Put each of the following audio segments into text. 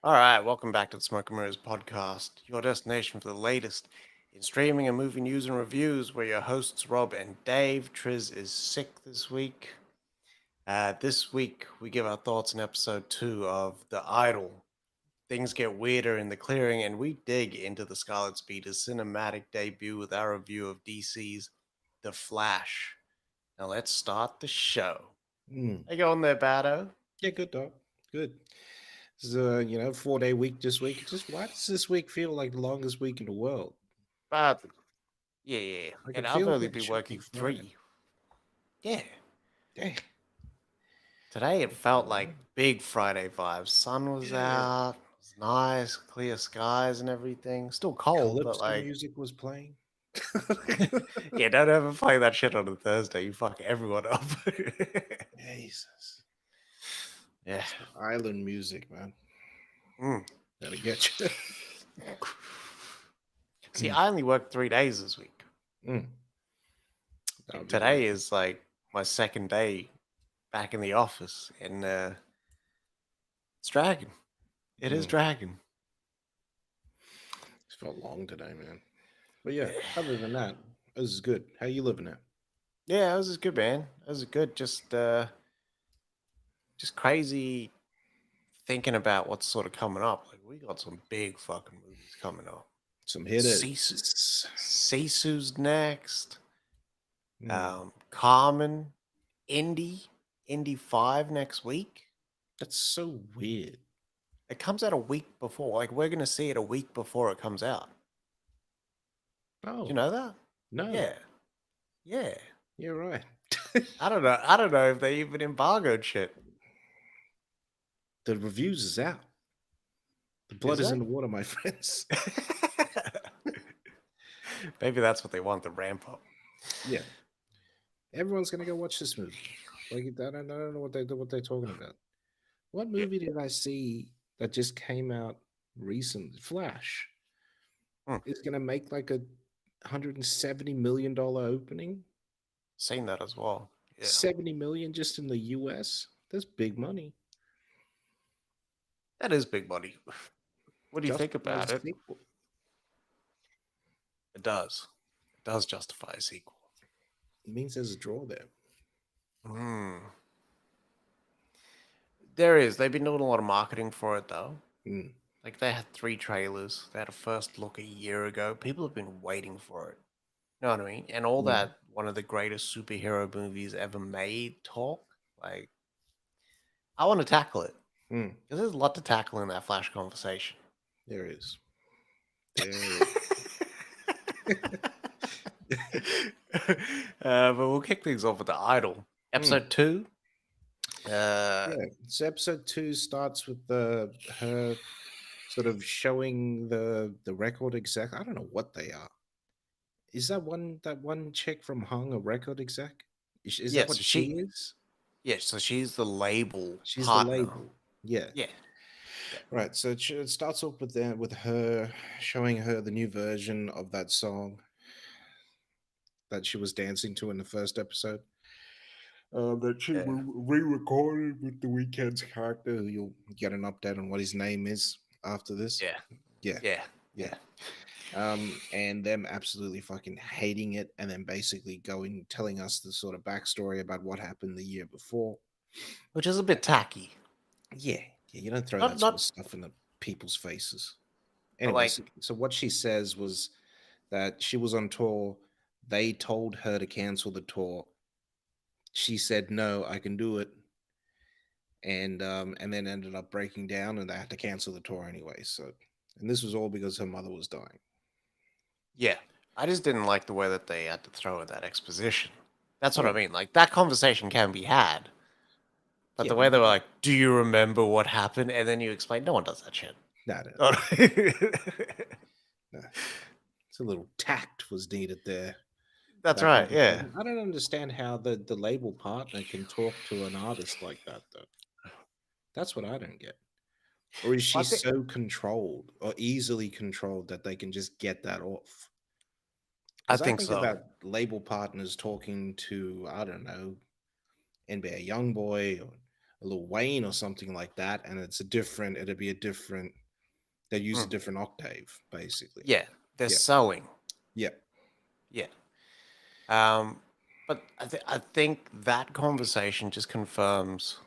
All right, welcome back to the Smoke and Mirrors Podcast, your destination for the latest in streaming and movie news and reviews. We're your hosts, Rob and Dave. Triz is sick this week. This week, we give our thoughts in episode 2 of The Idol. Things get weirder in the clearing, and we dig into the Scarlet Speeder's cinematic debut with our review of DC's The Flash. Now, let's start the show. Mm. How you going there, Bado? Yeah, good dog. Good. This is a 4-day week this week. Just why does this week feel like the longest week in the world? Bad. Yeah. Like And it I've feels only like it been should be working Friday. 3. Yeah. Dang. Today it felt like big Friday vibes. Sun was Yeah. out, it was nice, clear skies and everything. Still cold, but Calypso like, music was playing. yeah, don't ever play that shit on a Thursday. You fuck everyone up. Jesus. Yeah. Some island music, man. Mm. Gotta get you. See, I only worked 3 days this week. Mm. That'll Like, be right. today is like my second day back in the office, and it's dragging. It is Mm. dragging. It's felt long today, man. But yeah, other than that, this is good. How you living it? Yeah, this is good, man. This is good. Just crazy thinking about what's sort of coming up. Like we got some big fucking movies coming up. Some Sisu, hitters. Sisu's next. Mm. Carmen, Indy 5 next week. That's so weird. It comes out a week before. Like we're gonna see it a week before it comes out. Do you Oh, know that? no. Yeah, yeah. You're right. I don't know. I don't know if they even embargoed shit. The reviews is out. The blood Is is it? in the water, my friends. Maybe that's what they want, the ramp up. Yeah, everyone's gonna go watch this movie. Like I don't know what they're talking about. What Yeah. movie did I see that just came out recently? Flash Hmm. is gonna make like a $170 million opening. Seen that as well. Yeah. 70 million just in the US. That's big money. That is big money. What do you think Justifies about a it? sequel. It does. It does justify a sequel. It means there's a draw there. Hmm. There is. They've been doing a lot of marketing for it, though. Mm, Like, they had 3 trailers. They had a first look a year ago. People have been waiting for it. You know what I mean? And all mm, that, one of the greatest superhero movies ever made talk. Like, I want to tackle it. mm. Because there's a lot to tackle in that Flash conversation. There is. There But we'll kick things off with the Idol. is. Episode 2. Uh, Yeah. So episode 2 starts with the her sort of showing the record exec. I don't know what they are. Is that one chick from Hung a record exec? Is that yes, what she she. is? Yes, so she's the label She's the partner. label. Yeah. Yeah. Yeah. Right. So it starts off with her showing her the new version of that song that she was dancing to in the first episode. That she Yeah. re-recorded with the Weeknd's character, who you'll get an update on what his name is after this. Yeah. Yeah, Yeah. yeah. Yeah. And them absolutely fucking hating it, and then basically going telling us the sort of backstory about what happened the year before. Which is a bit tacky. Yeah, yeah. You don't throw Not that sort of not stuff in the people's faces. but Anyways, like so what she says was that she was on tour. They told her to cancel the tour. She said no, I can do it, and then ended up breaking down, and they had to cancel the tour anyway. So, and this was all because her mother was dying. yeah. I just didn't like the way that they had to throw in that exposition. That's what I Oh, mean. Like that conversation can be had. But yeah, the way but they were like, "Do you remember what happened?" and then you explain, no one does that shit. no, no, Oh, no. It's a little tact was needed there for that's that right. Yeah. conversation. I don't understand how the label partner can talk to an artist like that, though. That's what I don't get. Or is she Well, I think so controlled or easily controlled that they can just get that off? I Because I think think so. about label partners talking to, I don't know, NBA Youngboy or Lil Wayne or something like that, and it's a different. It'd be a different. They use a Mm. different octave, basically. Yeah, they're Yeah, sewing. yeah, Yeah. But I think that conversation just confirms,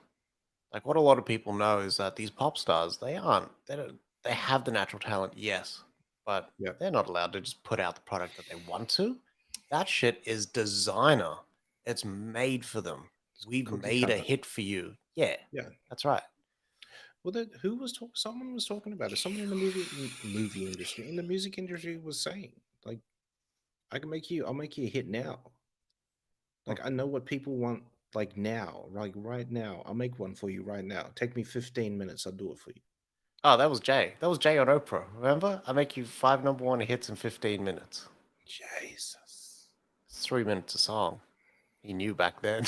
like, what a lot of people know is that these pop stars, they have the natural talent, yes, but yeah. they're not allowed to just put out the product that they want to. That shit is designer. It's made for them. It's We've cookie made a cutter. hit for you. Yeah, Yeah. that's right. Well, who was talking? Someone was talking about it. Someone in the movie industry, in the music industry, was saying like, "I can make you. I'll make you a hit now. Hmm. Like, I know what people want. Like now, like right now. I'll make one for you right now. Take me 15 minutes. I'll do it for you." Oh, that was Jay. That was Jay on Oprah. Remember? I make you 5 number one hits in 15 minutes. Jesus, It's 3 minutes a song. He knew back then.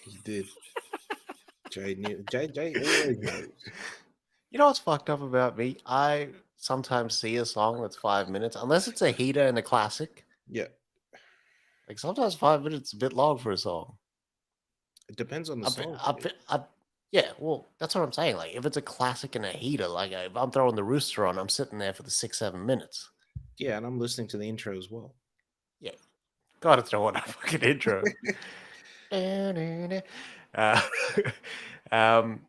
he did. Jay knew. Jay always knows. You know what's fucked up about me? I sometimes see a song that's 5 minutes, unless it's a heater and a classic. Yeah, Like sometimes 5 minutes is a bit long for a song. it depends on the I, be- song. I, be- I, yeah, well, that's what I'm saying. Like if it's a classic and a heater, like if I'm throwing the rooster on, I'm sitting there for the 6, 7 minutes. Yeah, and I'm listening to the intro as well. Yeah, gotta throw on a fucking intro. Uh, um,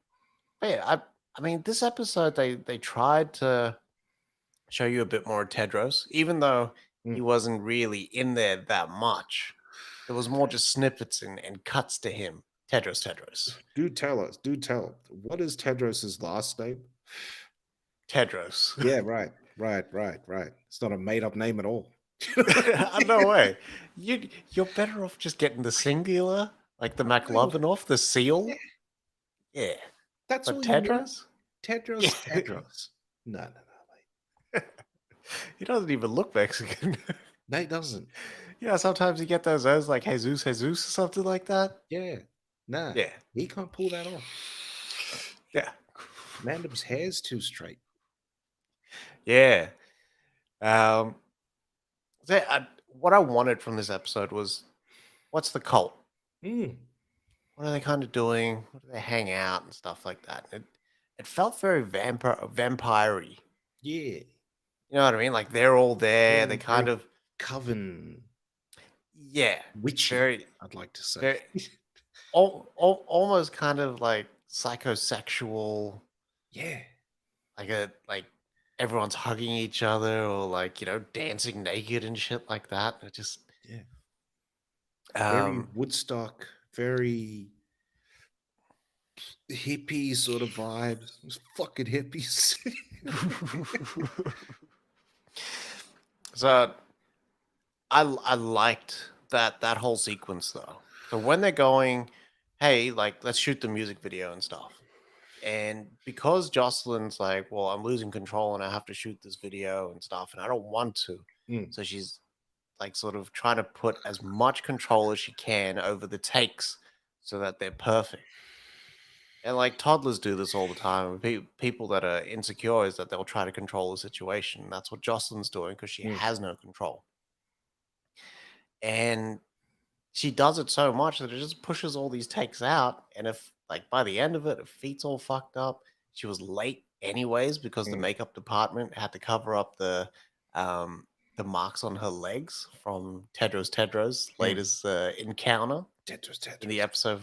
but yeah, I mean, this episode they tried to show you a bit more of Tedros, even though he Mm. wasn't really in there that much. There was more just snippets and cuts to him. Tedros. Do tell us. Do tell. What is Tedros's last name? Tedros. Yeah, right, right. It's not a made up name at all. No way. You're better off just getting the singular, like the No, McLovin the yeah, seal. Yeah. that's But all you need. Tedros? Yeah. Tedros. No, mate. He doesn't even look Mexican. No, it doesn't. Yeah, sometimes you get those O's like Jesus or something like that. Yeah, nah. Yeah. He can't pull that off. Yeah. Mandem's hair's too straight. Yeah. Um, what I wanted from this episode was what's the cult? Mm, What are they kind of doing? What do they hang out and stuff like that? It felt very vampire-y. yeah. You know what I mean? Like they're all there. They Very, kind very of coven yeah, witchy, very I'd like to say. very almost kind of like psychosexual, Yeah, like everyone's hugging each other or like dancing naked and shit like that. It just yeah. Very um Woodstock, very hippie sort of vibes. Those fucking hippies. so I liked that whole sequence though. So when they're going, hey, like let's shoot the music video and stuff. And because Jocelyn's like, well, I'm losing control and I have to shoot this video and stuff, and I don't want to. Mm, So she's like sort of trying to put as much control as she can over the takes so that they're perfect. And like toddlers do this all the time. People that are insecure is that they'll try to control the situation. That's what Jocelyn's doing because she mm, has no control. And she does it so much that it just pushes all these takes out. And if like by the end of it, her feet's all fucked up. She was late anyways because the mm, makeup department had to cover up the marks on her legs from Tedros mm. latest encounter Tetris, in the Tetris. episode.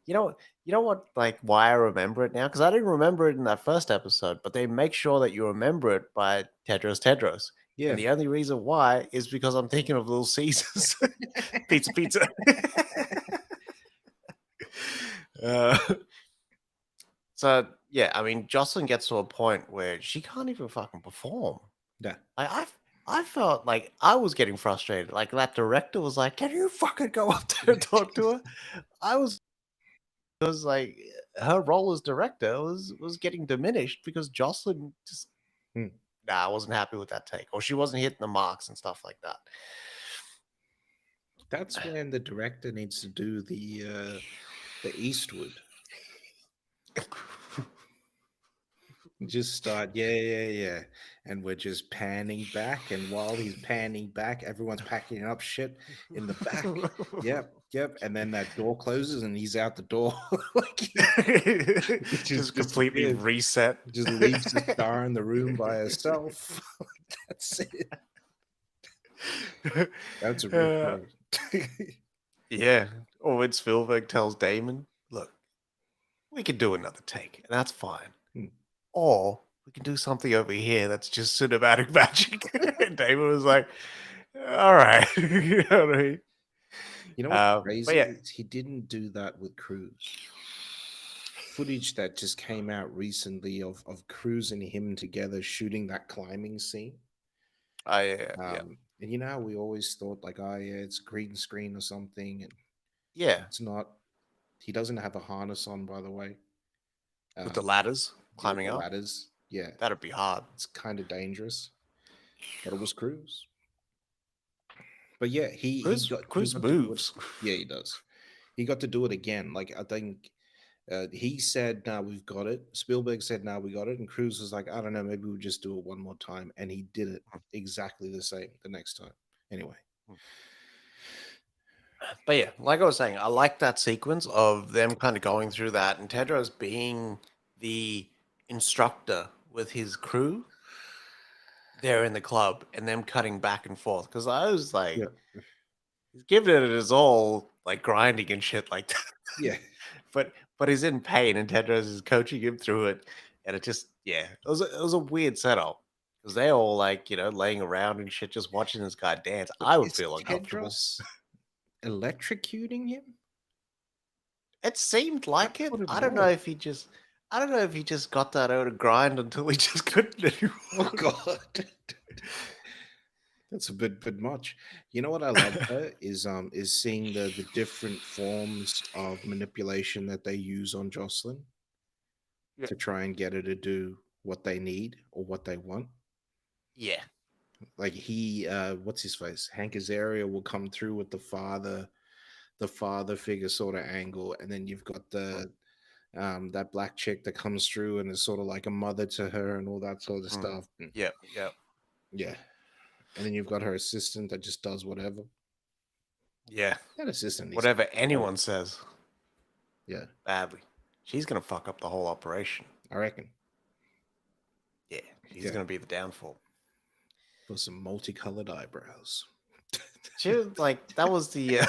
You know, you know what? Like why I remember it now because I didn't remember it in that first episode, but they make sure that you remember it by Tedros. And Yeah. the only reason why is because I'm thinking of Little Caesars. Pizza. uh, so yeah, I mean, Jocelyn gets to a point where she can't even fucking perform. Yeah. I felt like I was getting frustrated. Like that director was like, "Can you fucking go up there and talk to her?" I was like, her role as director was getting diminished because Jocelyn just Mm. I wasn't happy with that take, or she wasn't hitting the marks and stuff like that. That's when the director needs to do the Eastwood. Just start, yeah, yeah, yeah. And we're just panning back. And while he's panning back, everyone's packing up shit in the back. Yep, yep. And then that door closes and he's out the door. Like he just Just completely disappears. reset. Just leaves the star in the room by herself. That's it. That's a real Uh, quote. yeah. Or when Spielberg tells Damon, look, we can do another take, and that's fine. Hmm. Or we can do something over here that's just cinematic magic. And Damon was like, all right. You know what I mean? You know what's But crazy yeah, is he didn't do that with Cruise. Footage that just came out recently of Cruise and him together shooting that climbing scene. yeah. And you know how we always thought like, oh yeah, it's green screen or something, and Yeah. it's not. He doesn't have a harness on, by the way. With the Um, ladders yeah, with climbing the up, ladders, yeah, that'd be hard. it's kind of dangerous. But it was Cruise. But yeah, he Cruz got to do it. moves. Yeah, he does. He got to do it again. Like I think he said, "No, we've got it." Spielberg said, "No, we got it," and Cruz was like, "I don't know, maybe we'll just do it one more time," and he did it exactly the same the next time. Anyway, But yeah, like I was saying, I like that sequence of them kind of going through that and Tedros being the instructor with his crew there in the club and them cutting back and forth. Because I was like, yeah, he's giving it his all, like grinding and shit like that. yeah. but he's in pain and Tedros is coaching him through it. And it just, yeah, it was a weird setup. Because they're all like, laying around and shit, just watching this guy dance. But I would is feel uncomfortable. Tedros electrocuting him? It seemed like That's it. what it I don't know was. if he just I don't know if he just got that out of grind until he just couldn't Oh anymore. God. That's a bit much. You know what I love though is seeing the different forms of manipulation that they use on Jocelyn Yeah. to try and get her to do what they need or what they want. Yeah. Like he what's his face? Hank Azaria will come through with the father figure sort of angle, and then you've got Mm, the that black chick that comes through and is sort of like a mother to her and all that sort of mm. stuff. Yeah, yeah, Yeah. And then you've got her assistant that just does whatever. yeah. That assistant needs to Whatever go. anyone says Yeah, badly, she's gonna fuck up the whole operation. I reckon. Yeah, she's Yeah, gonna be the downfall. for some multicolored eyebrows. She was like that was the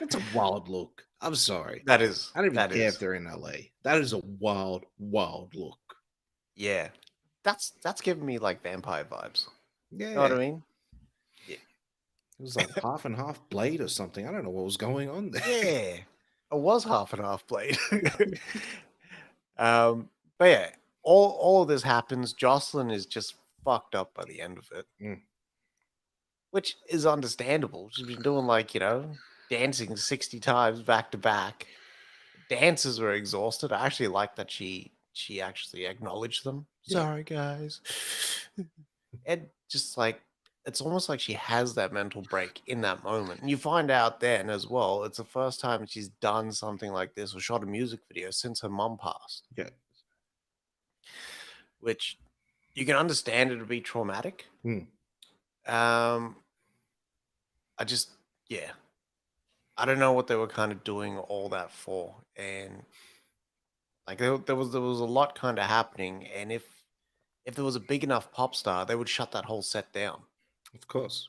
That's a wild look. I'm sorry. that is I don't even that care if is they're in LA. That is a wild, wild look. yeah. That's giving me like vampire vibes. Know Yeah. what I mean? Yeah. It was like half and half blade or something. I don't know what was going on there. Yeah. It was half and half blade. But yeah, all of this happens. Jocelyn is just fucked up by the end of it, Mm, which is understandable. She's been doing like dancing 60 times back to back. Dances were exhausted. I actually like that she actually acknowledged them. yeah, Sorry, guys, and just like it's almost like she has that mental break in that moment. And you find out then as well, it's the first time she's done something like this or shot a music video since her mum passed, yeah. which you can understand it to be traumatic. Mm, Um, I just, yeah, I don't know what they were kind of doing all that for, and like there was a lot kind of happening, and if there was a big enough pop star, they would shut that whole set down of course.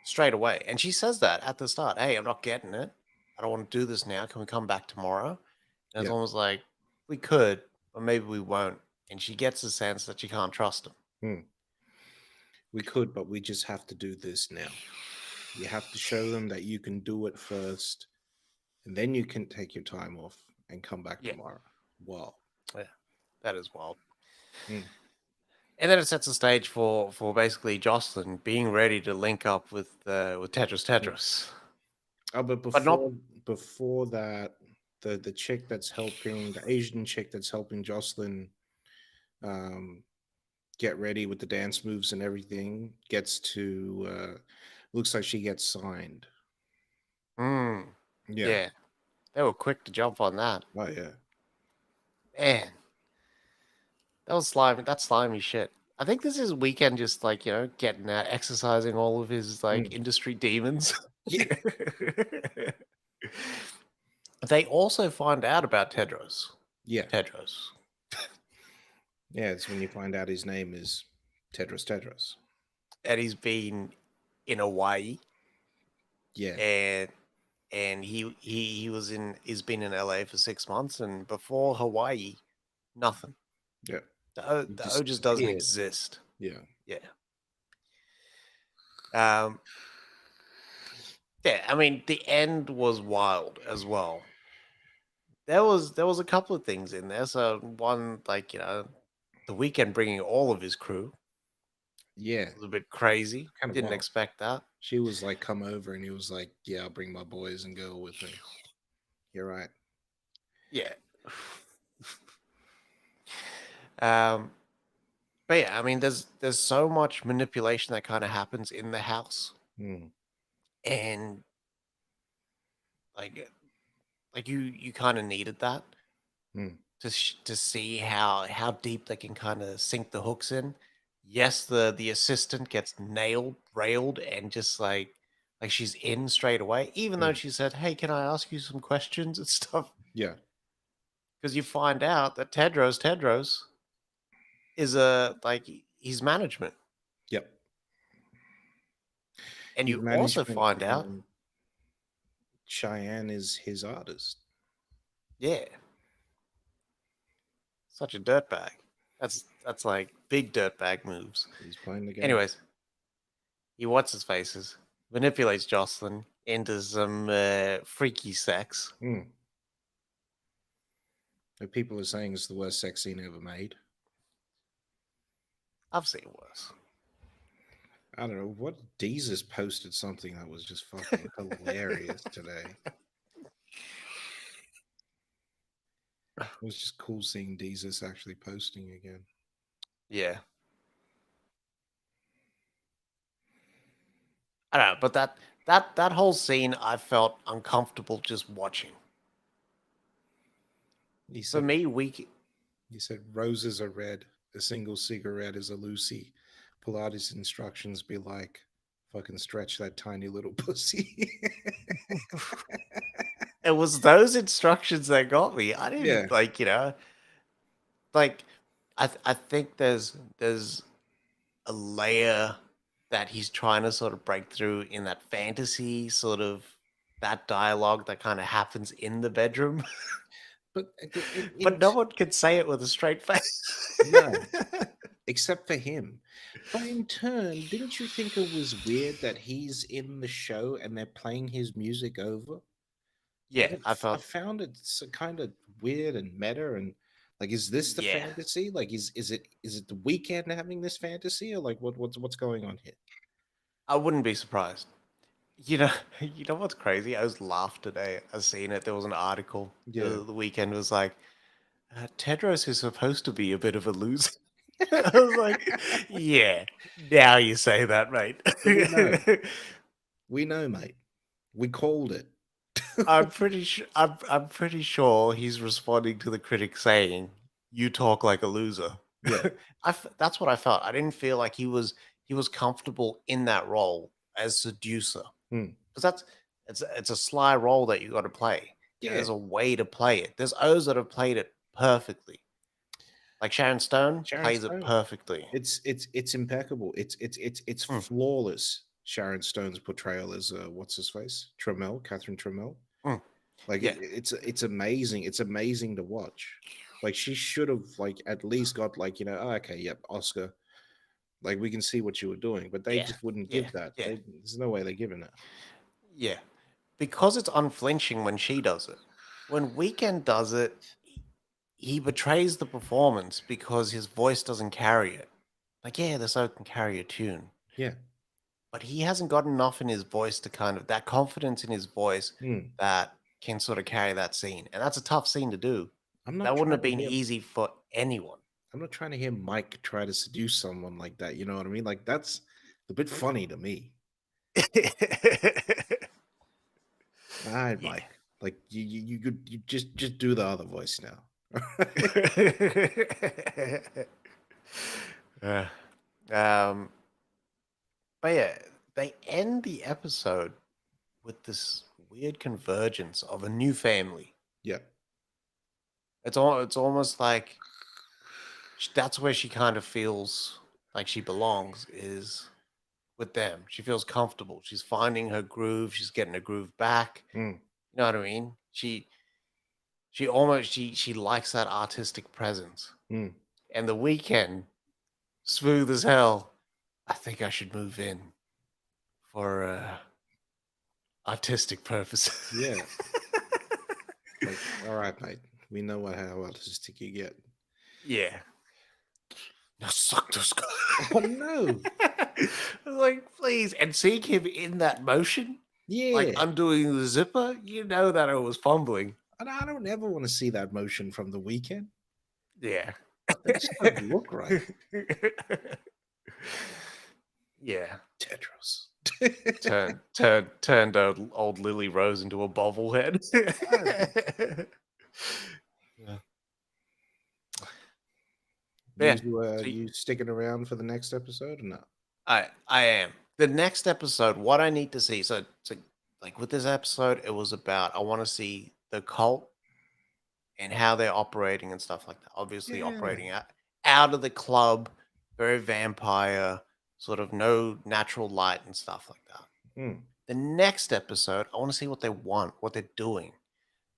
straight away. And she says that at the start, "Hey, I'm not getting it. I don't want to do this now. Can we come back tomorrow?" And it's Yeah. almost like we could, but maybe we won't. And she gets the sense that she can't trust him. Mm. We could, but we just have to do this now. You have to show them that you can do it first, and then you can take your time off and come back Yeah, tomorrow. Wow. yeah, that is wild. Mm, And then it sets the stage for basically Jocelyn being ready to link up with Tetris mm. Tetris, Oh, but but not. before that, the chick that's helping the Asian chick that's helping Jocelyn um, get ready with the dance moves and everything gets to looks like she gets signed. Mm, Yeah. yeah, They were quick to jump on that. Oh yeah. Man, that was slimy. That's slimy shit. I think this is Weekend just like, getting out, exercising all of his like Mm. industry demons. Yeah. They also find out about Tedros. Yeah. Tedros. Yeah. It's when you find out his name is Tedros Tedros. And he's been in Hawaii Yeah. and he was in he's been in LA for 6 months, and before Hawaii, nothing. Yeah. He The O just just doesn't disappeared. exist. Yeah. Yeah. Um yeah, I mean the end was wild as well. There was a couple of things in there. So one, like, the Weekend bringing all of his crew Yeah. was a bit crazy. Kind of Didn't wild. expect that. She was like, "Come over," and he was like, "Yeah, I'll bring my boys and go with me." You're right. Yeah. um but yeah, I mean there's so much manipulation that kind of happens in the house, Mm. and like you kind of needed that Mm. to see how deep they can kind of sink the hooks in. Yes, the assistant gets nailed, railed, and just like she's in straight away, even though Mm. she said, "Hey, can I ask you some questions and stuff?" Yeah. Because you find out that Tedros is a like he's management, Yep. and He's you also management, find out, and Cheyenne is his artist. yeah, such a dirtbag. That's like big dirtbag moves. He's playing the game. Anyways, he what's his faces manipulates Jocelyn into some freaky sex. Mm. Like people are saying it's the worst sex scene ever made. I've seen worse. I don't know what Deezus posted something that was just fucking hilarious today. It was just cool seeing Deezus actually posting again. Yeah, I don't know, but that whole scene, I felt uncomfortable just watching. He For said me, we he said roses are red. A single cigarette is a Lucy. Pilates instructions be like, fucking stretch that tiny little pussy. it was those instructions that got me. I Yeah. didn't like I think there's a layer that he's trying to sort of break through in that fantasy sort of that dialogue that kind of happens in the bedroom, But but no one can say it with a straight face. no, except for him. But in turn, didn't you think it was weird that he's in the show and they're playing his music over? Like Yeah, I I felt found it kind of weird and meta, and like, is this the yeah. fantasy? Like, is it the weekend having this fantasy, or like what's going on here? I wouldn't be surprised. You know, you know what's crazy? I was laughed today. I seen it. There was an article. Yeah. The Weekend was like, Tedros is supposed to be a bit of a loser. I was like, yeah. Now you say that, mate. We know. We know, mate. We called it. I'm pretty sure he's responding to the critic saying, "You talk like a loser." Yeah. That's what I felt. I didn't feel like he was comfortable in that role as seducer, Hmm. because it's a sly role that you got to play, and Yeah. there's a way to play it. There's O's that have played it perfectly, like Sharon Stone Sharon plays it Stone. perfectly. It's impeccable. It's Mm, flawless. Sharon Stone's portrayal as what's his face? Trammell, Catherine Trammell. mm, Like yeah, it's amazing. It's amazing to watch. Like she should have like at least got like, oh, okay, yep, Oscar. Like we can see what you were doing, but they yeah, just wouldn't yeah, give that. yeah, There's no way they're giving it. yeah. Because it's unflinching when she does it. When Weekend does it, he betrays the performance because his voice doesn't carry it. Like, yeah, the song can carry a tune, Yeah. but he hasn't got enough in his voice to kind of that confidence in his voice Hmm. that can sort of carry that scene. And that's a tough scene to do. I'm That not wouldn't trying have to been hear. easy for anyone. I'm not trying to hear Mike try to seduce someone like that. You know what I mean? Like that's a bit funny to me. All right, Yeah. Mike. Like you could you just do the other voice now. Uh, um, but yeah, they end the episode with this weird convergence of a new family. Yeah. It's almost like that's where she kind of feels like she belongs is with them. She feels comfortable. She's finding her groove. She's getting her groove back. Mm, You know what I mean? She almost she likes that artistic presence. mm. And the weekend, smooth as hell. I think I should move in for artistic purposes. Yeah. Like, all right, mate. We know how artistic you get. Yeah. Now suck this guy. Oh no. Like, please. And seeing him in that motion, like Yeah. undoing the zipper, you know that I was fumbling. And I don't ever want to see that motion from the weekend. Yeah. That just doesn't look right. Yeah. Tedros. Turned old Lily Rose into a bobblehead. Yeah. Yeah. So You sticking around for the next episode or not? I am. The next episode, what I need to see. So like with this episode, it was about I want to see the cult and how they're operating and stuff like that. Obviously, Yeah. operating out of the club, very vampire, sort of no natural light and stuff like that. Mm, The next episode, I want to see what they want, what they're doing.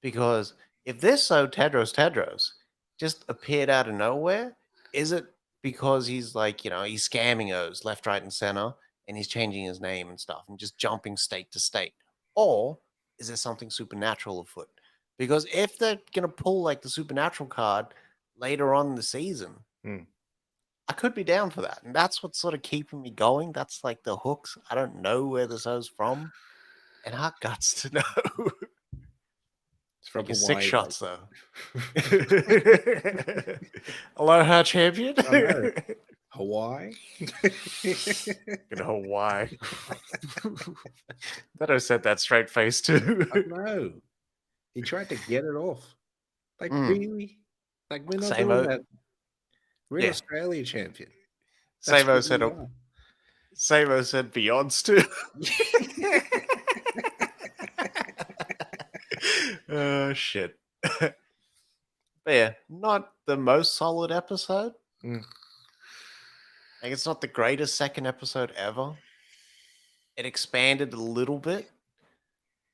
Because if this so Tedros just appeared out of nowhere, is it because he's like, he's scamming us left, right, and center and he's changing his name and stuff and just jumping state to state? Or is there something supernatural afoot? Because if they're going to pull like the supernatural card later on in the season, mm. I could be down for that. And that's what's sort of keeping me going. That's like the hooks. I don't know where this is from. And I guts to know. It's from Take your six Hawaii, shots, though. Aloha, champion. I know. Hawaii? In Hawaii. That I said that straight face too. I know. He tried to get it off. Like, Mm. really? Like, we're not Same doing o that. We're an Yeah. Australia champion. That's Same o what said we are. same o said Beyonce too. Oh shit. But yeah, not the most solid episode. Mm. Like it's not the greatest second episode ever. It expanded a little bit,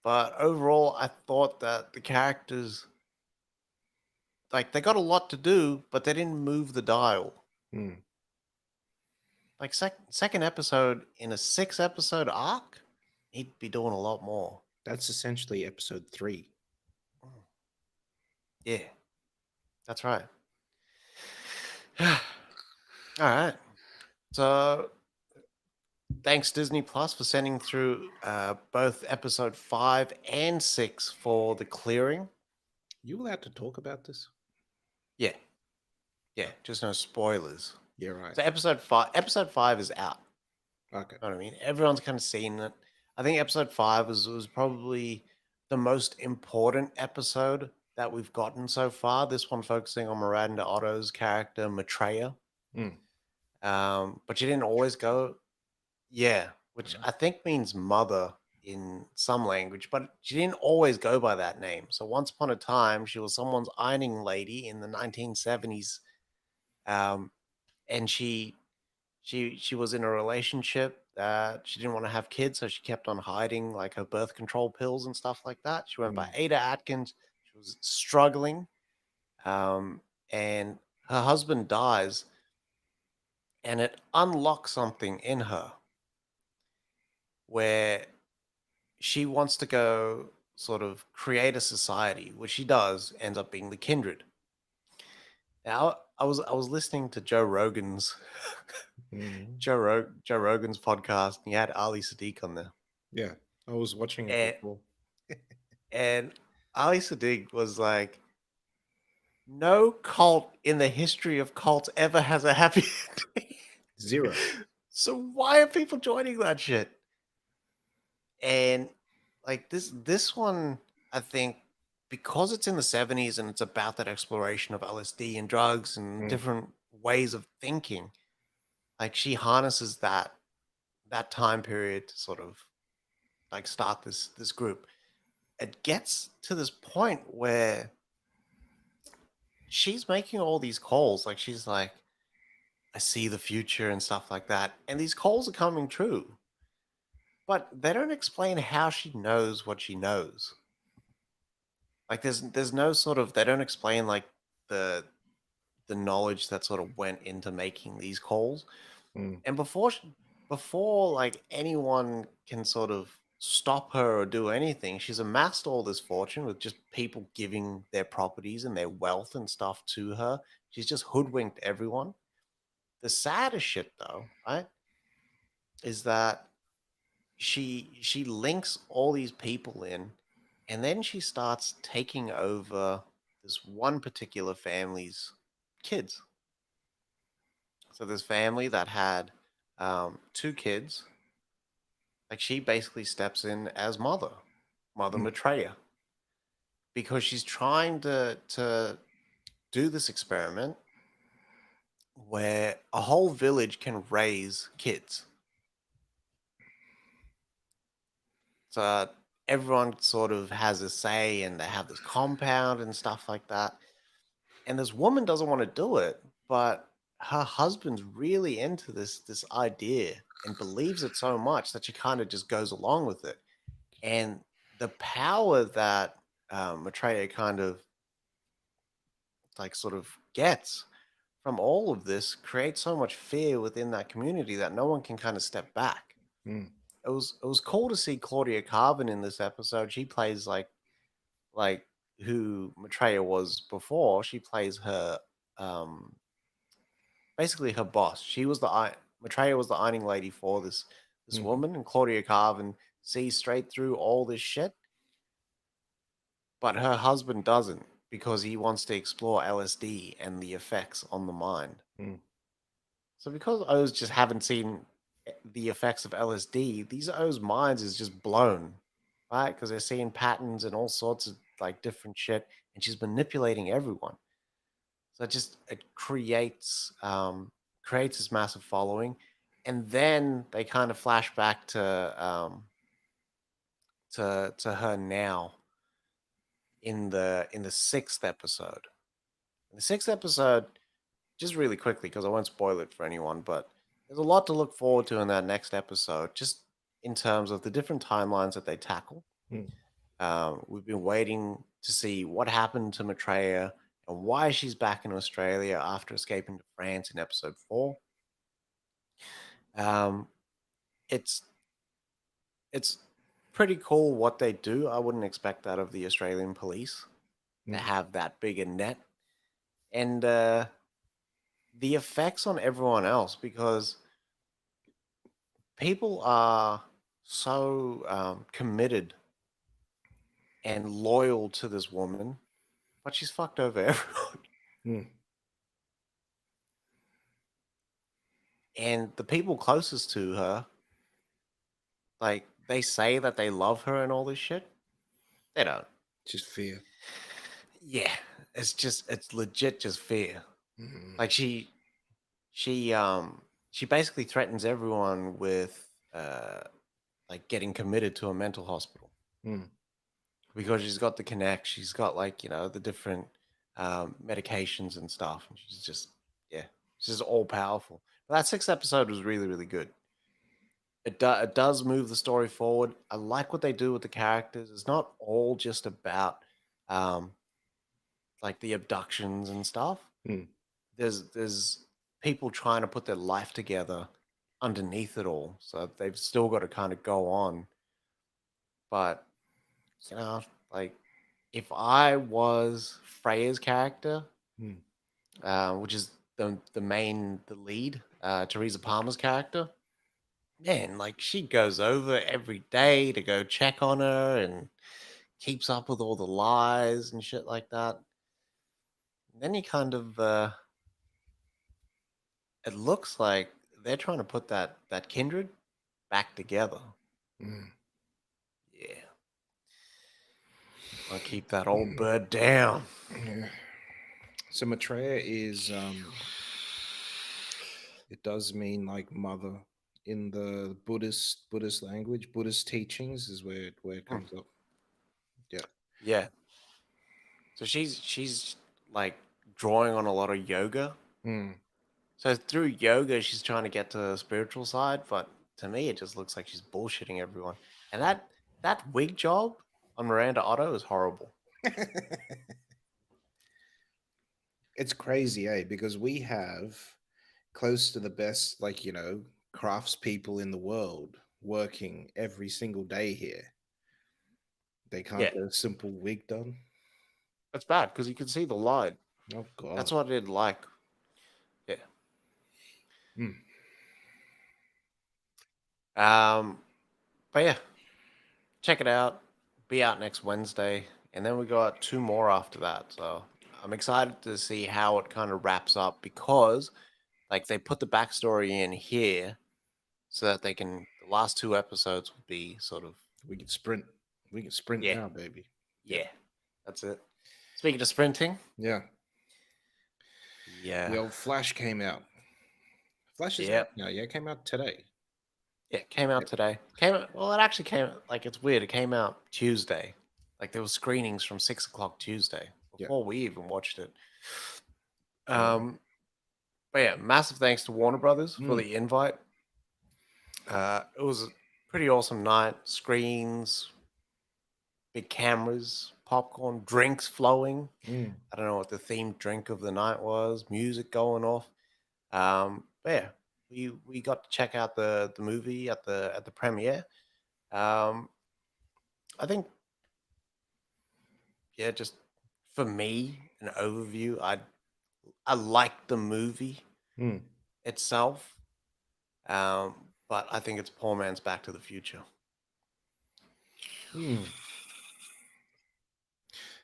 but overall I thought that the characters like they got a lot to do, but they didn't move the dial. Mm. Like second episode in a 6 episode arc, he'd be doing a lot more. That's essentially episode 3. Yeah, that's right. All right. So thanks Disney Plus for sending through both episode 5 and 6 for the clearing. You allowed to talk about this? Yeah, just no spoilers. Yeah, right. So episode 5 is out. Okay. You know what I mean? Everyone's kind of seen it. I think episode 5 was probably the most important episode that we've gotten so far. This one focusing on Miranda Otto's character, Maitreya. Mm. But she didn't always go, yeah, which Mhm. I think means mother in some language, but she didn't always go by that name. So once upon a time, she was someone's ironing lady in the 1970s. And she was in a relationship that she didn't want to have kids, so she kept on hiding like her birth control pills and stuff like that. She went by Mm. Ada Atkins. She was struggling, and her husband dies, and it unlocks something in her where she wants to go sort of create a society, which she does, ends up being the kindred. Now, I was listening to Joe Rogan's Mm. Joe Rogan's podcast, and he had Ali Sadiq on there. Yeah, I was watching it And before. and Ali Sadiq was like, no cult in the history of cults ever has a happy ending. 0. So why are people joining that shit? And like this one, I think because it's in the 70s and it's about that exploration of LSD and drugs and Mm, different ways of thinking, like she harnesses that time period to sort of like start this group. It gets to this point where she's making all these calls, like she's like, I see the future and stuff like that, and these calls are coming true, but they don't explain how she knows what she knows. Like there's no sort of, they don't explain like the the knowledge that sort of went into making these calls. mm, And before like anyone can sort of stop her or do anything, she's amassed all this fortune with just people giving their properties and their wealth and stuff to her. She's just hoodwinked everyone. The saddest shit though, right, is that she links all these people in, and then she starts taking over this one particular family's kids. So this family that had two kids, like she basically steps in as Mother mm, Maitreya, because she's trying to do this experiment where a whole village can raise kids. So everyone sort of has a say, and they have this compound and stuff like that. And this woman doesn't want to do it, but her husband's really into this idea and believes it so much that she kind of just goes along with it. And the power that Maitreya kind of like sort of gets from all of this creates so much fear within that community that no one can kind of step back. mm, It was cool to see Claudia Carvin in this episode. She plays like who Maitreya was before. She plays her um basically her boss. She was Maitreya was the ironing lady for this mm, woman, and Claudia Carvin sees straight through all this shit, but her husband doesn't because he wants to explore LSD and the effects on the mind. mm, So because O's just haven't seen the effects of LSD, these O's minds is just blown, right? Because they're seeing patterns and all sorts of like different shit, and she's manipulating everyone. So it creates this massive following, and then they kind of flash back to her now in the sixth episode. In the sixth episode, just really quickly because I won't spoil it for anyone, but there's a lot to look forward to in that next episode, just in terms of the different timelines that they tackle. mm, We've been waiting to see what happened to Maitreya and why she's back in Australia after escaping to France in episode 4. Um, it's it's pretty cool what they do. I wouldn't expect that of the Australian police to mm, have that big a net, and the effects on everyone else, because people are so committed and loyal to this woman, but she's fucked over everyone. mm. And the people closest to her, like they say that they love her and all this shit. They don't. Just fear. Yeah, it's legit just fear. Mm, Like she basically threatens everyone with like getting committed to a mental hospital mm, because she's got the connect. She's got like the different medications and stuff. And she's just yeah, she's all powerful. But that sixth episode was really really good. It does move the story forward. I like what they do with the characters. It's not all just about um, like the abductions and stuff. mm, There's people trying to put their life together underneath it all, so they've still got to kind of go on. But you know, like if I was Freya's character, mm, which is the lead, Teresa Palmer's character, man, like she goes over every day to go check on her and keeps up with all the lies and shit like that. And then you kind of it looks like they're trying to put that kindred back together. mm. Yeah. I'll keep that old bird down. Yeah. So Maitreya is it does mean like mother in the Buddhist language. Buddhist teachings is where it Hmm. comes up. Yeah. Yeah. So she's like drawing on a lot of yoga. Mm. So through yoga, she's trying to get to the spiritual side, but to me, it just looks like she's bullshitting everyone. And that wig job on Miranda Otto is horrible. It's crazy, eh? Because we have close to the best, like, craftspeople in the world working every single day here. They can't Yeah, get a simple wig done. that's bad because you can see the line. Oh That's God. what I did like. Yeah. Mm. Um. But yeah, check it out. Be out next Wednesday, and then we got two more after that. So I'm excited to see how it kind of wraps up because, like, they put the backstory in here so that they can. The last two episodes will be sort of We can sprint. We can sprint yeah, now, baby. Yeah. yeah. That's it. Speaking of sprinting, Yeah. The yeah, old Flash came out. Flash is yeah, out now. Yeah, it came out today. yeah. Came out Yep. today. Came out, well, it actually came like it's weird. It came out Tuesday. Like there was screenings from 6 o'clock Tuesday Yeah. before we even watched it. All right. Um, but yeah, massive thanks to Warner Brothers for Mm. the invite. It was a pretty awesome night. Screens, big cameras, popcorn, drinks flowing. Mm. I don't know what the themed drink of the night was. Music going off. But yeah, we got to check out the movie at the premiere. Um, I think yeah, just for me, an overview. I liked the movie Mm. itself, but I think it's poor man's Back to the Future. Mm.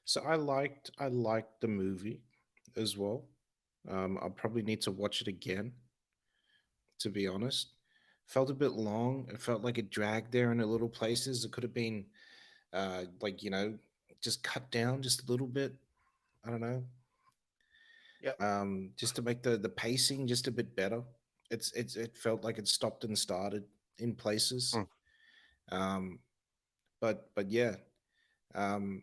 So I liked the movie as well. I'll probably need to watch it again, to be honest. Felt a bit long. It felt like it dragged there in a little places. It could have been like, just cut down just a little bit. I don't know. Yep. Just to make the pacing just a bit better. It felt like it stopped and started in places. Mm. Um, but yeah. Um,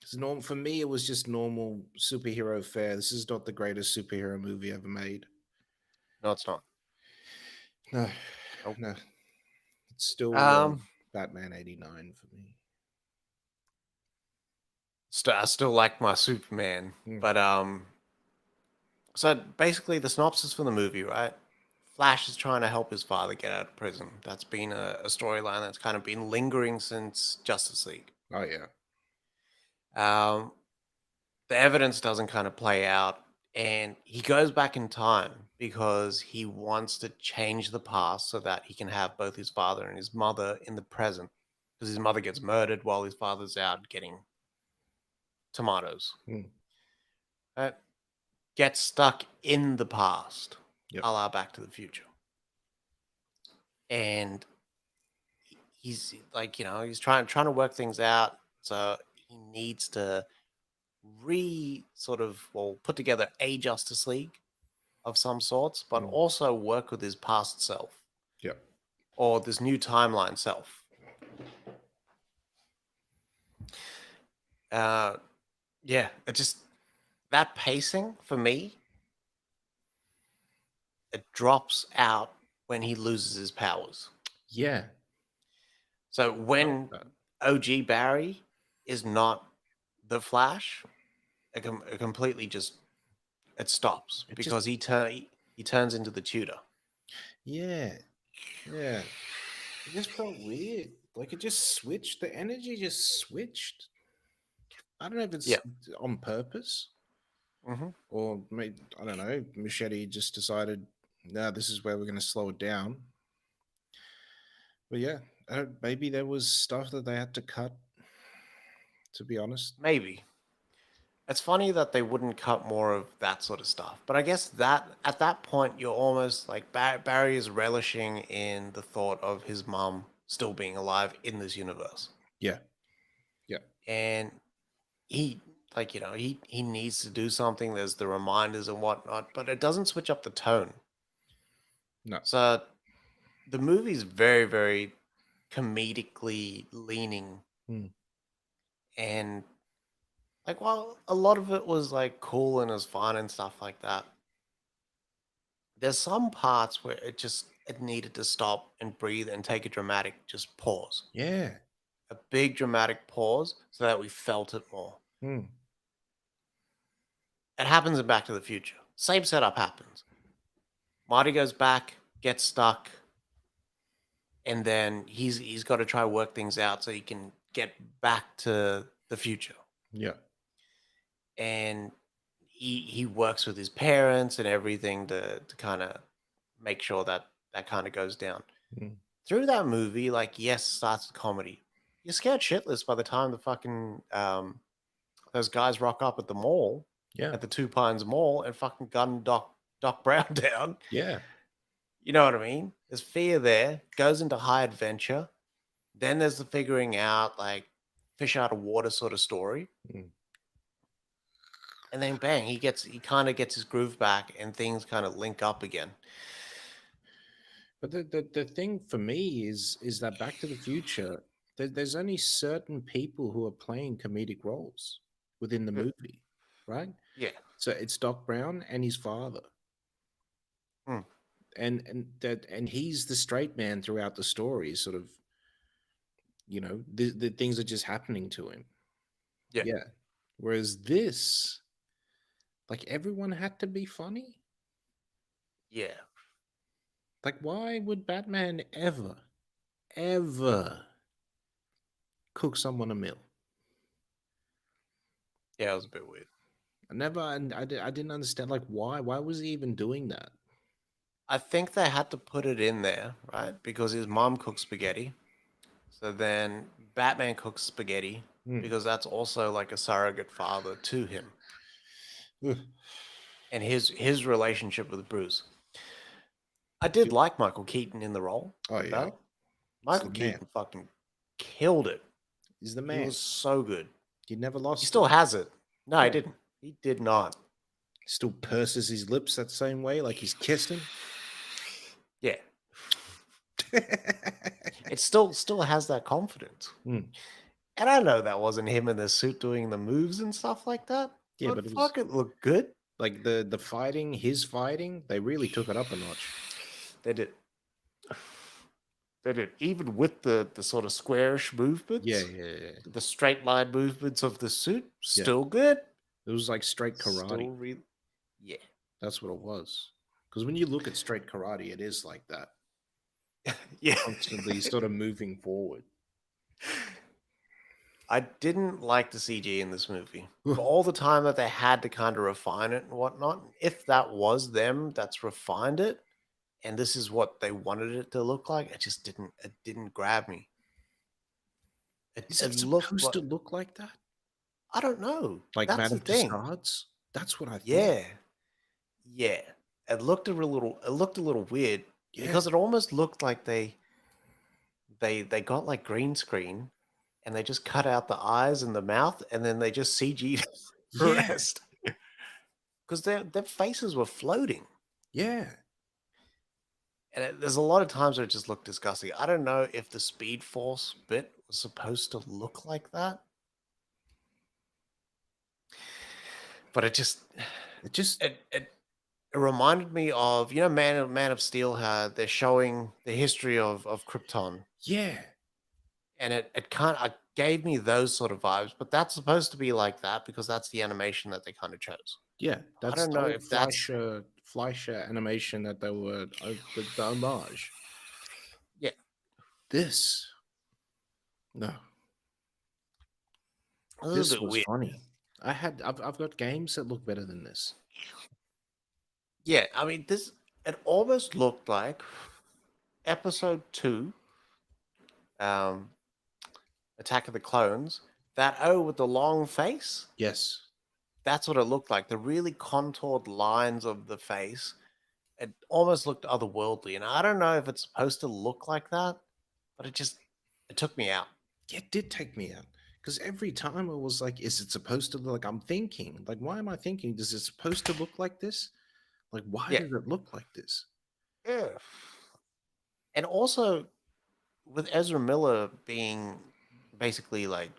it's normal for me. It was just normal superhero fare. This is not the greatest superhero movie ever made. No, it's not. No, Nope. no, it's still Um, Batman '89 for me. I still like my Superman, Mm. but so basically the synopsis for the movie, right? Flash is trying to help his father get out of prison. That's been a storyline that's kind of been lingering since Justice League. Oh yeah. Um, the evidence doesn't kind of play out, and he goes back in time because he wants to change the past so that he can have both his father and his mother in the present. Because his mother gets murdered while his father's out getting tomatoes. Mm. Right? Gets stuck in the past, Yep. a la Back to the Future. And he's like, he's trying to work things out. So he needs to put together a Justice League of some sorts, but Mm. also work with his past self Yep. or this new timeline self. Uh, yeah, it just that pacing for me, it drops out when he loses his powers. Yeah. So I like when that. OG Barry is not the Flash, it completely just it stops It just because he turns into the tutor. yeah, yeah. It just felt weird. Like it just switched. The energy just switched. I don't know if Yeah. it's on purpose Hmm. or maybe I don't know. Machete just decided, no, this is where we're going to slow it down. But yeah, maybe there was stuff that they had to cut. To be honest, Maybe. It's funny that they wouldn't cut more of that sort of stuff. But I guess that at that point, you're almost like Barry is relishing in the thought of his mom still being alive in this universe. yeah, Yeah. and he like he needs to do something. There's the reminders and whatnot, but it doesn't switch up the tone. No. So the movie's very, very comedically leaning, Mm. and like while a lot of it was like cool and was fun and stuff like that, there's some parts where it needed to stop and breathe and take a dramatic just pause. Yeah. A big dramatic pause so that we felt it more. Mm. It happens in Back to the Future. Same setup happens. Marty goes back, gets stuck, and then he's got to try to work things out so he can get back to the future. Yeah. And he works with his parents and everything to kind of make sure that that kind of goes down. Mm. Through that movie, like yes, starts the comedy. You're scared shitless by the time the fucking those guys rock up at the mall, Yeah. at the Two Pines Mall, and fucking gun Doc Brown down. Yeah. You know what I mean? There's fear there. Goes into high adventure. Then there's the figuring out, like fish out of water sort of story. Mm. And then bang, he kind of gets his groove back, and things kind of link up again. But the thing for me is that Back to the Future, there's only certain people who are playing comedic roles within the Hmm. movie, right? Yeah. So it's Doc Brown and his father, Hmm. and he's the straight man throughout the story. Sort of, the things are just happening to him. Yeah. Yeah. Whereas this, like everyone had to be funny. Yeah. Like, why would Batman ever cook someone a meal? Yeah, it was a bit weird. I didn't understand, like, why. Why was he even doing that? I think they had to put it in there, right? Because his mom cooks spaghetti. So then Batman cooks spaghetti Hmm. because that's also like a surrogate father to him Ugh. and his relationship with Bruce. I did like Michael Keaton in the role, Oh yeah, though. he's the Michael man. Keaton fucking killed it. He's the He man. was so good. He never He lost it. still has it. No, he Yeah. didn't. He did not. Still purses his lips that same way, like he's kissing. Yeah. It still has that confidence. Hmm. And I know that wasn't him in the suit doing the moves and stuff like that, Yeah, but but it was fuck, it looked good. like the fighting, his fighting. They really took it up a notch. They did. They did. Even with the sort of squarish Yeah, movements, yeah, yeah, the straight line movements of the suit, yeah. still good. It was like straight karate. Still real. Yeah. That's what it was. Because when you look at straight karate, it is like that, Yeah. constantly sort of moving forward. I didn't like the CG in this movie. For all the time that they had to kind of refine it and whatnot, if that was them that's refined it, and this is what they wanted it to look like, it didn't grab me. Is It it looked supposed like to look like that? I don't know. Like That's the Madame thing. Tussauds? That's what I thought. Yeah. Yeah. It looked a little weird Yeah, because it almost looked like they got like green screen and they just cut out the eyes and the mouth and then they just CG'd the yeah, rest. Because their faces were floating. yeah. And there's a lot of times where it just looked disgusting. I don't know if the Speed Force bit was supposed to look like that, but It just, it reminded me of Man of Steel had they're showing the history of Krypton, yeah, and it kind of gave me those sort of vibes. But that's supposed to be like that because that's the animation that they kind of chose. yeah. I That's don't the know whole if that's Fleischer animation that they were the homage. yeah This, no, a little this bit was weird. funny. I've got games that look better than this. Yeah, I mean this it almost looked like episode 2, um, Attack of the Clones. That O with the long face. Yes. That's what it looked like. The really contoured lines of the face. It almost looked otherworldly, and I don't know if it's supposed to look like that, but it took me out. Yeah, it did take me out Because every time I was like, is it supposed to look like I'm thinking? Like, why am I thinking? Does it supposed to look like this? Like, why Yeah. does it look like this? Yeah. And also with Ezra Miller being basically like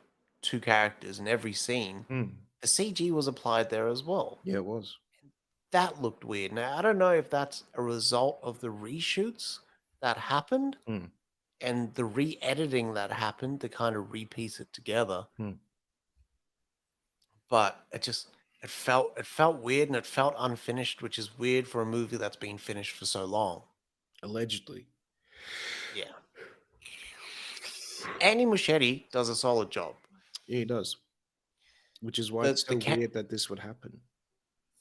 two characters in every scene, Hmm. the CG was applied there as well. Yeah, it was. That looked weird. Now, I don't know if that's a result of the reshoots that happened Hmm. and the re-editing that happened to kind of repiece it together, Hmm. but it felt weird and it felt unfinished, which is weird for a movie that's been finished for so long. Allegedly. Yeah. Andy Muschietti does a solid job. Yeah, he does. Which is why The it's the so cat weird that this would happen.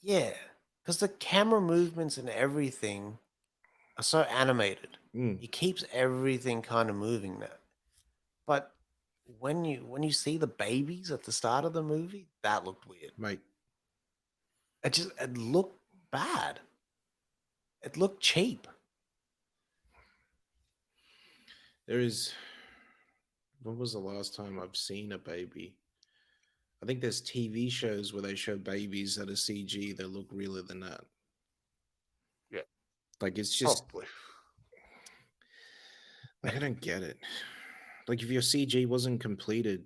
Yeah, because the camera movements and everything are so animated. Hmm. He keeps everything kind of moving there. But when you see the babies at the start of the movie, that looked weird. Mate, It looked bad. It looked cheap. there is. When was the last time I've seen a baby? I think there's TV shows where they show babies that are CG that look realer than that. Yeah, Like, it's just, probably. like, I don't get it. Like, if your CG wasn't completed,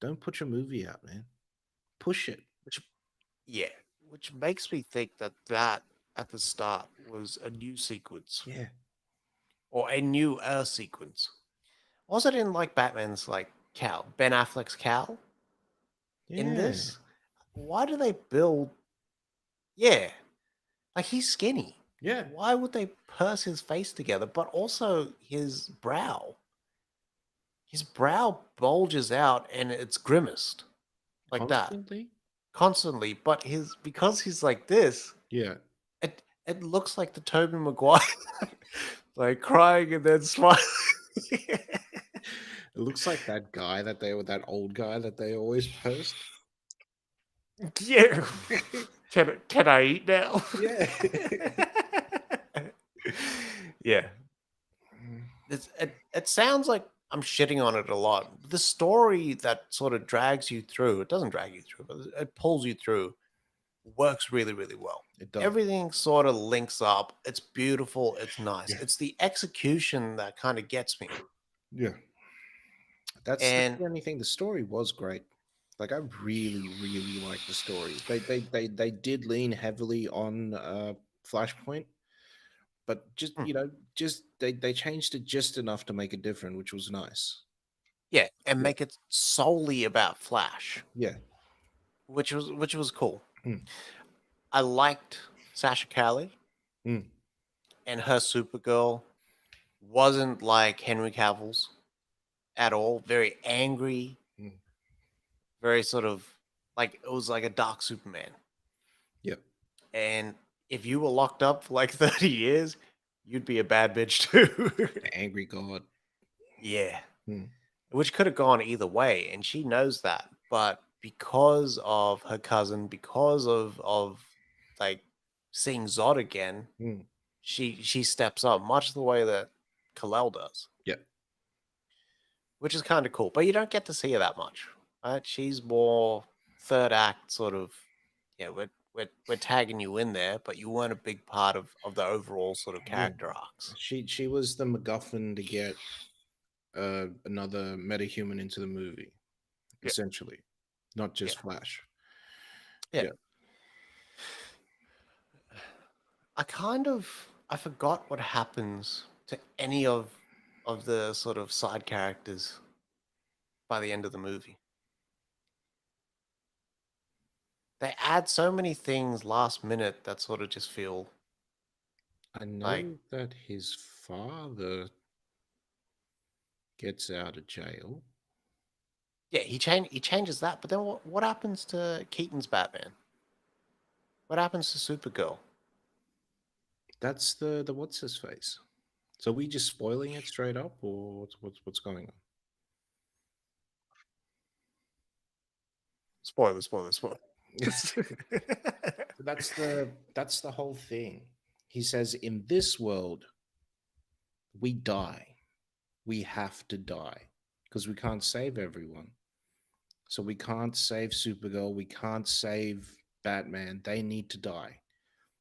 don't put your movie out, man. Push it. Which yeah, which makes me think that at the start was a new sequence Yeah. or a new sequence. Also, didn't like Batman's like cowl, Ben Affleck's cowl in Yeah. this. Why do they build? Yeah, like he's skinny. Yeah. Why would they purse his face together? But also his brow. His brow bulges out and it's grimaced like that Constantly? constantly. But his because he's like this, Yeah. it looks like the Tobey Maguire, like crying and then smiling. It looks like that guy that they were, that old guy that they always post. Yeah. Can I eat now? Yeah. Yeah. It sounds like I'm shitting on it a lot. The story that sort of drags you through, it doesn't drag you through, but it pulls you through, works really, really well. It does. Everything sort of links up. It's beautiful. It's nice. Yeah. It's the execution that kind of gets me. Yeah. That's And the only thing. The story was great. Like, I really, really like the story. They did lean heavily on Flashpoint, but just, mm, just they changed it just enough to make it different, which was nice. yeah, and Yeah. make it solely about Flash, Yeah. which was cool. Mm. I liked Sasha Cally Mm. and her Supergirl wasn't like Henry Cavill's at all. Very angry, Mm. very sort of like it was like a dark Superman. Yeah. And if you were locked up for like 30 years, you'd be a bad bitch too. The angry god. Yeah. Mm. Which could have gone either way, and she knows that. But because of her cousin, because of like seeing Zod again, Mm. she steps up much the way that Kal-El does, Yeah. which is kind of cool. But you don't get to see her that much, right? She's more third act sort of. Yeah, we're tagging you in there, but you weren't a big part of the overall sort of Yeah. character arcs. She was the MacGuffin to get another metahuman into the movie, Yeah, essentially, not yeah, just Flash. yeah. Yeah. I forgot what happens to any of the sort of side characters by the end of the movie. They add so many things last minute that sort of just feel I like know that his father gets out of jail. yeah, he changes that, but then what happens to Keaton's Batman? What happens to Supergirl? That's the what's his face. So we just spoiling it straight up, or what's going on? Spoiler, spoiler, spoiler. That's the whole thing. He says, in this world, we die. We have to die because we can't save everyone. So we can't save Supergirl. We can't save Batman. They need to die.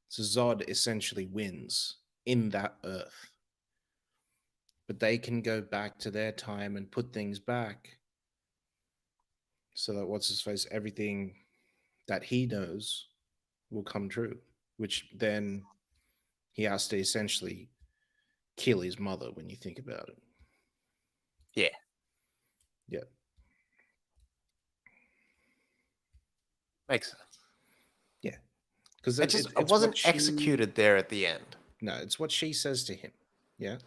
So Zod essentially wins in that Earth. But they can go back to their time and put things back so that what's his face, everything that he knows will come true, which then he has to essentially kill his mother when you think about it. Yeah, Yeah. makes sense. Yeah. Because It just it it's what wasn't she, executed there at the end. no, it's what she says to him. Yeah.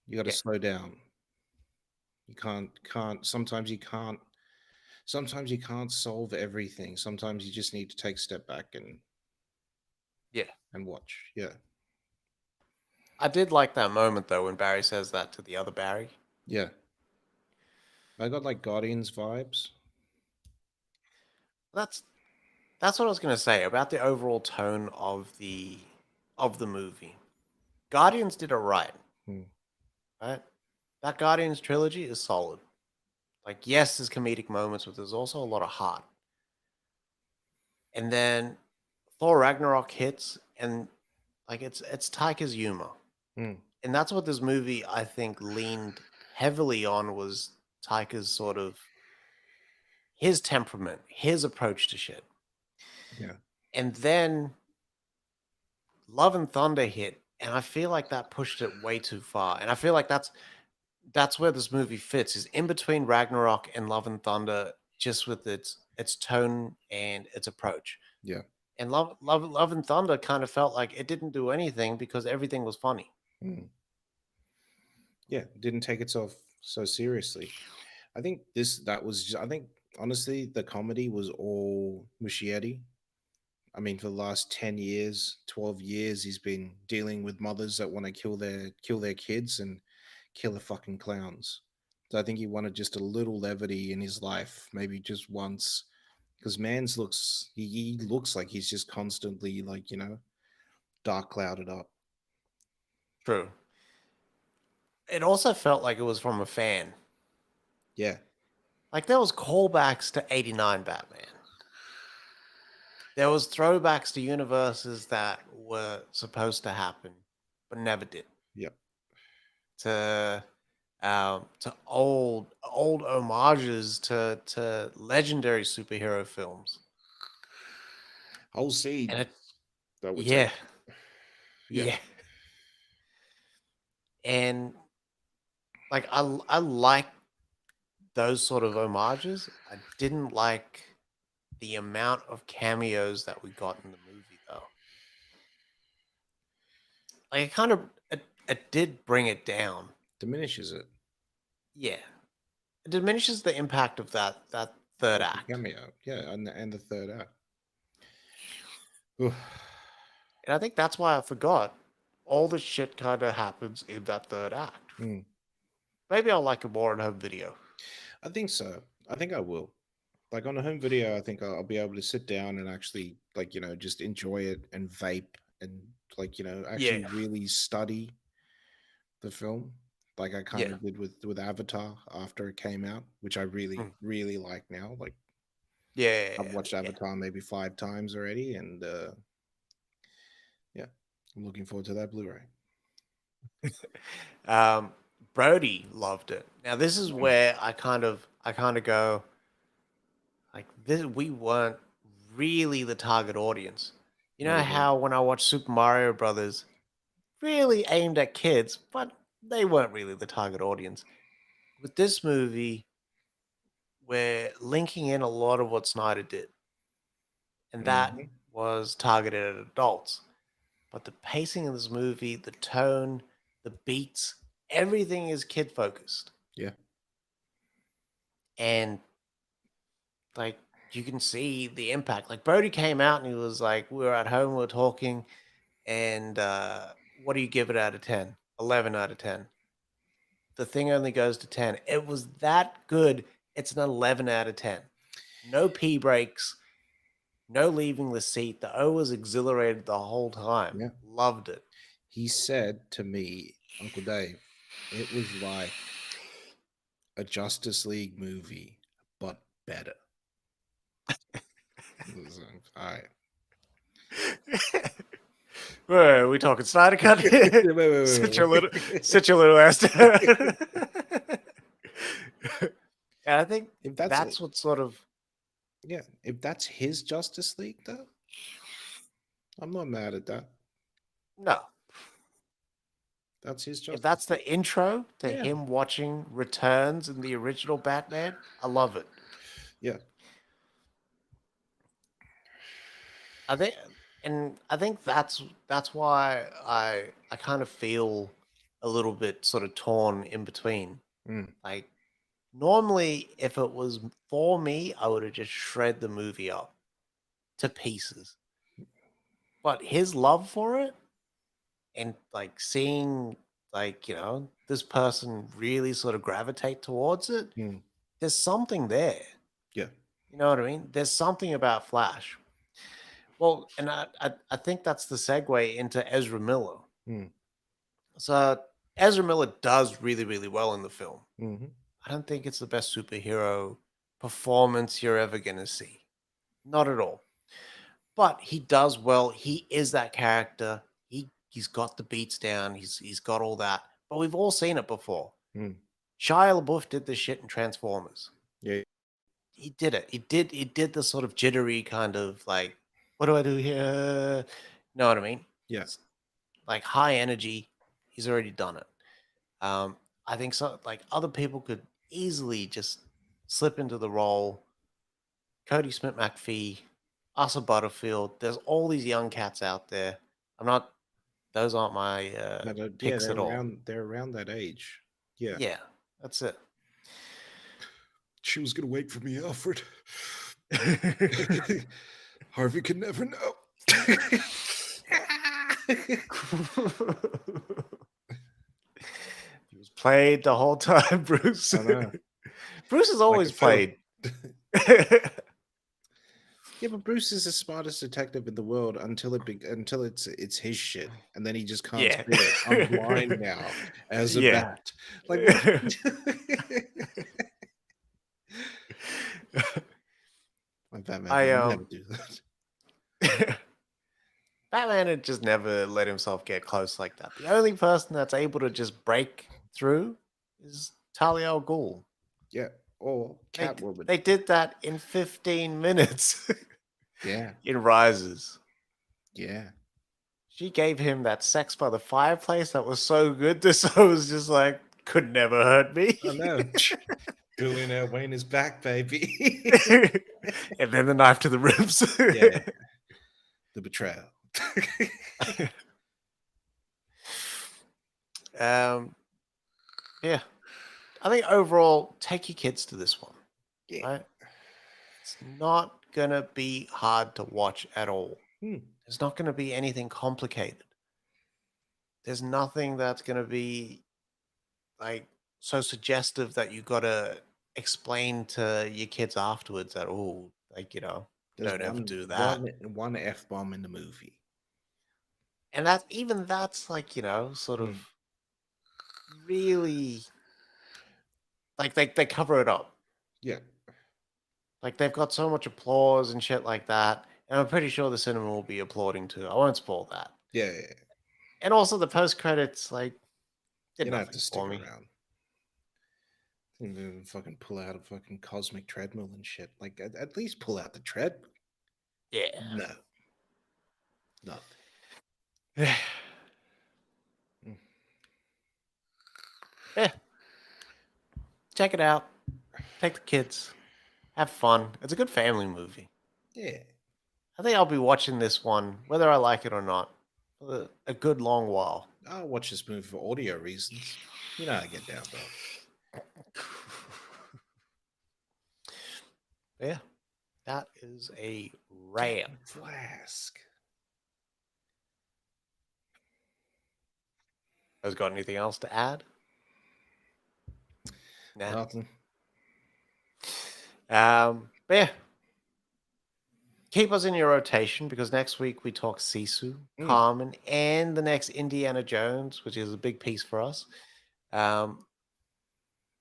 You got to Yeah, slow down. You can't, sometimes you can't solve everything. Sometimes you just need to take a step back yeah. and watch. Yeah. I did like that moment though when Barry says that to the other Barry. Yeah. I got like Guardians vibes. That's that's what I was gonna say about the overall tone of the movie. Guardians did it right, Hmm. right? That Guardians trilogy is solid. Like, yes, there's comedic moments, but there's also a lot of heart. And then Thor Ragnarok hits, and like it's Taika's humor, Hmm. and that's what this movie I think leaned heavily on was Taika's sort of his temperament, his approach to shit. Yeah. And then Love and Thunder hit, and I feel like that pushed it way too far. And I feel like that's where this movie fits is in between Ragnarok and Love and Thunder, just with its tone and its approach. Yeah. And Love and Thunder kind of felt like it didn't do anything because everything was funny. Hmm. Yeah. Didn't take itself so seriously. I think that was, I think, honestly, the comedy was all Muschietti. I mean, for the last 10 years, 12 years, he's been dealing with mothers that want to kill their kids and kill the fucking clowns. So I think he wanted just a little levity in his life, maybe just once. Because Mans he looks like he's just constantly like, dark clouded up. True. It also felt like it was from a fan. Yeah. Like there was callbacks to 89 Batman. There was throwbacks to universes that were supposed to happen but never did. Yep. To old homages to legendary superhero films. Whole seed And it that would take. yeah, Yeah. yeah. And like I like those sort of homages. I didn't like the amount of cameos that we got in the movie though. Like it kind of it did bring it down. Diminishes it. Yeah. It diminishes the impact of that third Of the act. cameo. Yeah. And the third act. Oof. And I think that's why I forgot all the shit kind of happens in that third act. Mm. Maybe I'll like it more in home video. I think so. I think I will. Like on a home video, I think I'll be able to sit down and actually, like, just enjoy it and vape and, like, Yeah. actually really study the film, like I kind Yeah. of did with Avatar after it came out, which I really, Mm. really like now. Like I've Yeah. watched Avatar maybe 5 times already, and yeah, I'm looking forward to that Blu-ray. Um, Brody loved it. Now this is Mm. where I kind of go like this. We weren't really the target audience. You What know do you mean? how when I watched Super Mario Brothers, really aimed at kids, but they weren't really the target audience. With this movie, we're linking in a lot of what Snyder did, and that Hmm. was targeted at adults. But the pacing of this movie, the tone, the beats, everything is kid focused. Yeah, And like you can see the impact. Like Brody came out and he was like, we were at home, we were talking, and what do you give it out of 10? 11 out of 10. The thing only goes to 10. It was that good. It's an 11 out of 10. No pee breaks, no leaving the seat. The O was exhilarated the whole time. yeah. Loved it. He said to me, Uncle Dave, it was like a Justice League movie, but better. All right. Wait, are we talking Snyder Cut here? Such a little, Wait. such a little ass. And I think If that's that's what sort of yeah, if that's his Justice League, though, I'm not mad at that. no. That's his If Justice that's League. the intro to Yeah, him watching Returns in the original Batman, I love it. yeah. I think, and I think that's why I kind of feel a little bit sort of torn in between. Mm, Like normally, if it was for me, I would have just shred the movie up to pieces. But his love for it and like seeing like this person really sort of gravitate towards it, mm, there's something there. yeah. You know what I mean? There's something about Flash. Well, and I think that's the segue into Ezra Miller. Mm, So Ezra Miller does really, really well in the film. mm-hmm. I don't think it's the best superhero performance you're ever going to see. Not at all. But he does well. He is that character. He's got the beats down. He's got all that. But we've all seen it before. Mm, Shia LaBeouf did this shit in Transformers. yeah, He did it. He did the sort of jittery kind of like, what do I do here? Know what I mean? yeah. It's like high energy. He's already done it. I think so. Like other people could easily just slip into the role. Cody Smith McPhee, Asa Butterfield. There's all these young cats out there. I'm not. Those aren't my Yeah, picks at all. they're around that age. Yeah. Yeah, that's it. She was gonna wait for me, Alfred. Harvey could never know. He was played the whole time, Bruce. I know. Bruce has Like a always film. played. Yeah, but Bruce is the smartest detective in the world until it's his shit, and then he just can't Yeah. spit it. I'm blind now as a Yeah. bat. Like what? Like Batman I would never do that. Batman had just never let himself get close like that. The only person that's able to just break through is Talia al Ghul. Yeah, or They Catwoman. they did that in 15 minutes Yeah, in Rises. yeah. She gave him that sex by the fireplace that was so good. This I was just like, could never hurt me. I know. Billionaire Wayne is back, baby. And then the knife to the ribs. Yeah, the betrayal. um, yeah. I think overall, take your kids to this one. Yeah. Right? It's not gonna be hard to watch at all. Hmm. There's not gonna be anything complicated. There's nothing that's gonna be like so suggestive that you gotta explain to your kids afterwards that like There's don't ever do that. one F bomb in the movie. And that's like sort of Mm. really like they cover it up. Yeah. Like they've got so much applause and shit like that. And I'm pretty sure the cinema will be applauding too. I won't spoil that. Yeah, yeah, yeah. And also the post credits, like, did You don't have nothing to stick for me. around. You fucking pull out a fucking cosmic treadmill and shit. Like, at least pull out the treadmill. Yeah. No. Nothing. Mm. Yeah. Check it out. Take the kids. Have fun. It's a good family movie. Yeah. I think I'll be watching this one, whether I like it or not, for a good long while. I'll watch this movie for audio reasons. You know how I get down, bro. Yeah. That is a rant. Flask. Has got anything else to add? Nah. Nothing. But yeah. Keep us in your rotation because next week we talk Sisu, Carmen, and the next Indiana Jones, which is a big piece for us.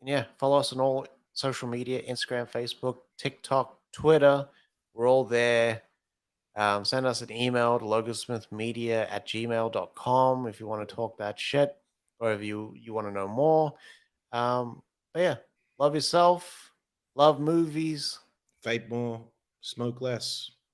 And yeah, follow us on all social media: Instagram, Facebook, TikTok, Twitter. We're all there. Send us an email to logansmithmedia@gmail.com if you want to talk that shit or if you want to know more. But yeah, love yourself, love movies. Vape more, smoke less.